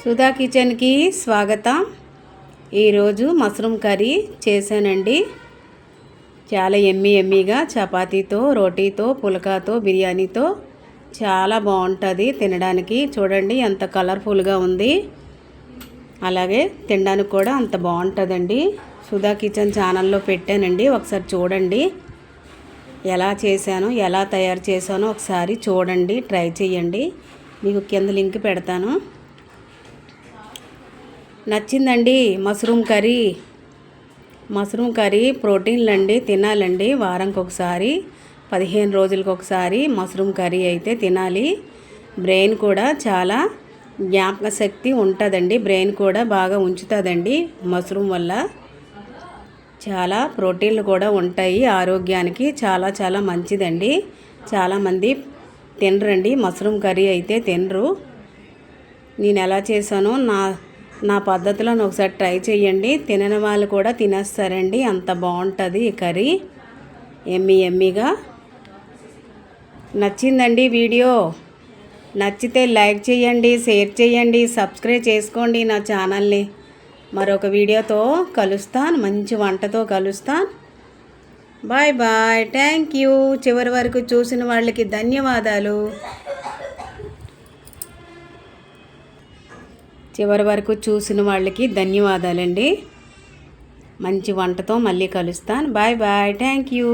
సుధా కిచెన్కి స్వాగతం. ఈరోజు మష్రూమ్ కర్రీ చేశానండి. చాలా ఎమ్మీగా చపాతీతో, రోటీతో, పుల్కాతో, బిర్యానీతో చాలా బాగుంటుంది తినడానికి. చూడండి ఎంత కలర్ఫుల్గా ఉంది, అలాగే తినడానికి కూడా అంత బాగుంటుందండి. సుధా కిచెన్ ఛానల్లో పెట్టానండి, ఒకసారి చూడండి. ఎలా చేశానో, ఎలా తయారు చేశానో ఒకసారి చూడండి, ట్రై చేయండి. మీకు కింద లింక్ పెడతాను. నచ్చిందండి మష్రూమ్ కర్రీ ప్రోటీన్లు అండి, తినాలండి. వారానికి ఒకసారి, 15 రోజులకు ఒకసారి మష్రూమ్ కర్రీ అయితే తినాలి. బ్రెయిన్ కూడా చాలా జ్ఞాపక శక్తి ఉంటుందండి, బ్రెయిన్ కూడా బాగా ఉంచుతుందండి. మష్రూమ్ వల్ల చాలా ప్రోటీన్లు కూడా ఉంటాయి, ఆరోగ్యానికి చాలా చాలా మంచిదండి. చాలామంది తినరండి, మష్రూమ్ కర్రీ అయితే తినరు. నేను ఎలా చేశానో నా పద్ధతిలో ఒకసారి ట్రై చేయండి. తినని వాళ్ళు కూడా తినేస్తారండి, అంత బాగుంటుంది ఈ కర్రీ. ఎమ్మీగా నచ్చిందండి వీడియో. నచ్చితే లైక్ చేయండి, షేర్ చేయండి, సబ్స్క్రైబ్ చేసుకోండి నా ఛానల్ని. మరొక వీడియోతో కలుస్తాను, మంచి వంటతో కలుస్తాను. Bye bye, thank you. చివరి వరకు చూసిన వాళ్ళకి ధన్యవాదాలు. చివరి వరకు చూసిన వాళ్ళకి ధన్యవాదాలండి. మంచి వంటతో మళ్ళీ కలుస్తాను. Bye bye, thank you.